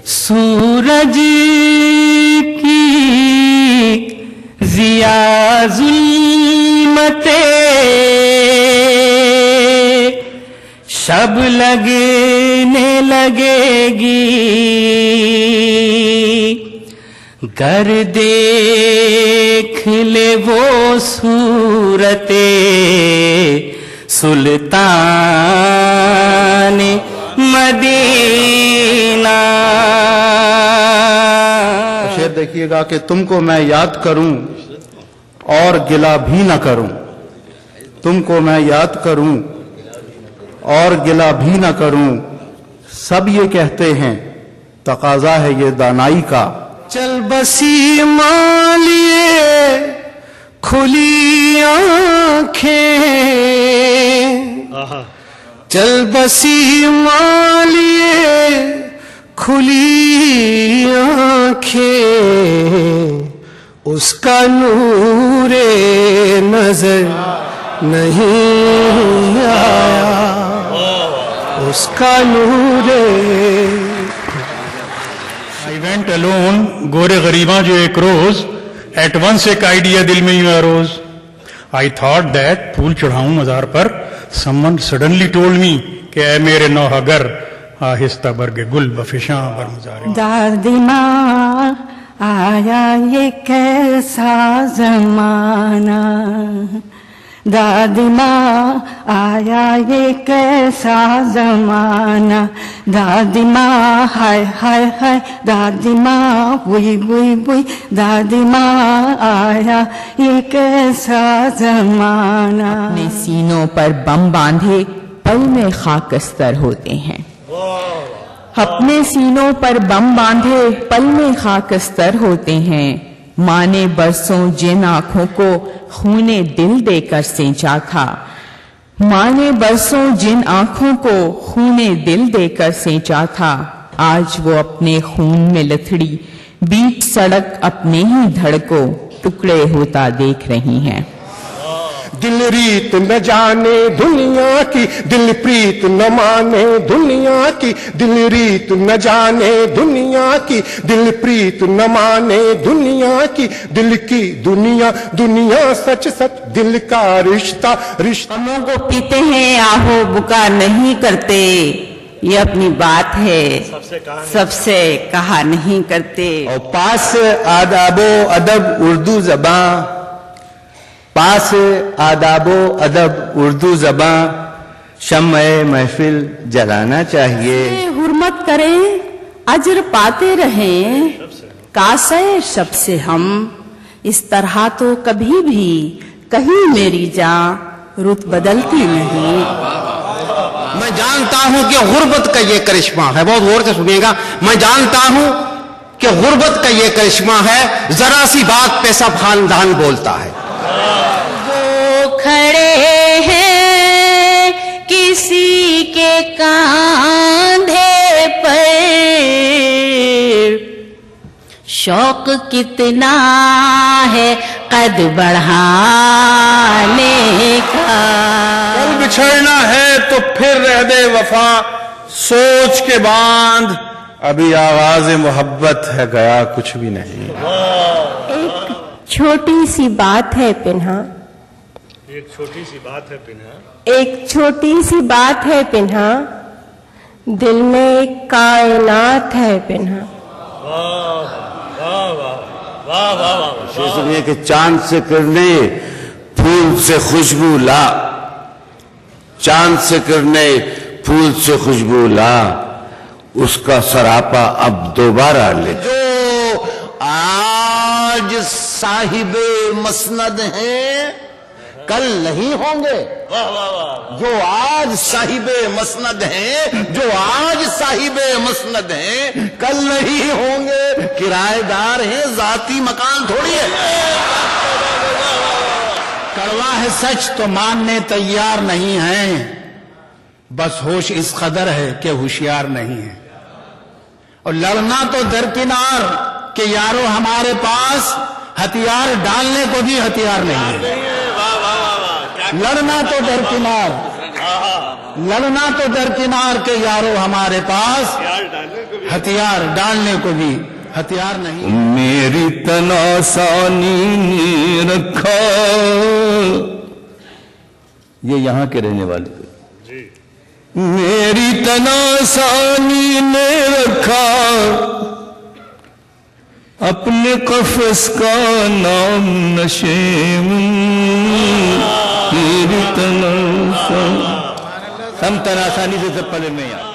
سورج کی ضیا ظلمتیں شب لگنے لگے گی، گر دیکھ لے وہ صورت سلطان مدینہ۔ شعر دیکھیے گا کہ تم کو میں یاد کروں اور گلہ بھی نہ کروں، تم کو میں یاد کروں اور گلہ بھی نہ کروں، سب یہ کہتے ہیں تقاضا ہے یہ دانائی کا۔ چل بسی مالیے کھلی آنکھیں، چل بسی مالیے کھلی آنکھیں، اس کا نور نظر نہیں آیا، اس کا نور۔ I went alone, گورے غریباں جو ایک روز، at once ایک آئیڈیا دل میں یوں اروز۔ I thought that پھول چڑھاؤں مزار پر، someone suddenly told me کہ اے میرے نوحگر آہستہ برگ گل بفشاں بر مزار۔ دادی ماں آیا یہ کیسا زمانہ، دادی ماں آیا یہ کیسا زمانہ، دادی ماں ہائے ہائے ہائے، دادی ماں وئی وئی وئی، دادی ماں آیا یہ کیسا زمانہ۔ اپنے سینوں پر بم باندھے پل میں خاکستر ہوتے ہیں، اپنے سینوں پر بم باندھے پل میں خاکستر ہوتے ہیں، ماں نے برسوں جن آنکھوں کو خون دل دے کر سینچا تھا، ماں نے برسوں جن آنکھوں کو خون دل دے کر سینچا تھا، آج وہ اپنے خون میں لتھڑی بیچ سڑک اپنے ہی دھڑ کو ٹکڑے ہوتا دیکھ رہی ہیں۔ دل ریت نہ جانے دنیا کی، دل پریت نہ مانے دنیا کی، دل ریت نہ جانے دنیا کی، دل پریت نہ مانے دنیا کی، دل کی دنیا دنیا سچ سچ، دل کا رشتہ رشتہ۔ ہموں کو پیتے ہیں آہو بکا نہیں کرتے، یہ اپنی بات ہے سب سے کہا نہیں کرتے۔ اور پاس آداب و ادب اردو زباں، پاس آداب و ادب اردو زباں، شمع محفل جلانا چاہیے۔ حرمت کریں اجر پاتے رہیں، کاسے شب سے ہم اس طرح تو کبھی بھی کہیں میری جان رت بدلتی نہیں۔ میں جانتا ہوں کہ غربت کا یہ کرشمہ ہے، بہت غور سے سنیے گا، میں جانتا ہوں کہ غربت کا یہ کرشمہ ہے، ذرا سی بات پہ سب خاندان بولتا ہے۔ کھڑے ہیں کسی کے کاندھے پر، شوق کتنا ہے قد بڑھانے کا، کل بچھڑنا ہے تو پھر رہ دے وفا، سوچ کے باندھ ابھی آغاز محبت ہے، گیا کچھ بھی نہیں۔ ایک چھوٹی سی بات ہے پنہا، ایک چھوٹی سی بات ہے پنہا، ایک چھوٹی سی بات ہے پنہا، دل میں ایک کائنات ہے پنہا۔ سنیے کہ چاند سے کرنے پھول سے خوشبو لا، چاند سے کرنے پھول سے خوشبو لا، اس کا سراپا اب دوبارہ لے۔ جو آج صاحب مسند ہیں کل نہیں ہوں گے، جو آج صاحب مسند ہیں، جو آج صاحب مسند ہیں کل نہیں ہوں گے، کرایہ دار ہیں ذاتی مکان تھوڑی ہے۔ کڑوا ہے سچ تو ماننے تیار نہیں ہیں، بس ہوش اس قدر ہے کہ ہوشیار نہیں ہے، اور لڑنا تو درکنار کہ یارو ہمارے پاس ہتھیار ڈالنے کو بھی ہتھیار نہیں ہے۔ لڑنا تو درکنار، لڑنا تو درکنار کہ یارو ہمارے پاس ہتھیار ڈالنے کو بھی ہتھیار نہیں. میری تناسانی نے رکھا، یہ یہاں کے رہنے والے تھے. میری تناسانی نے رکھا اپنے قفس کا نام نشیم. میری تناسانی ہم تناسانی سے سب پڑھے میں یہاں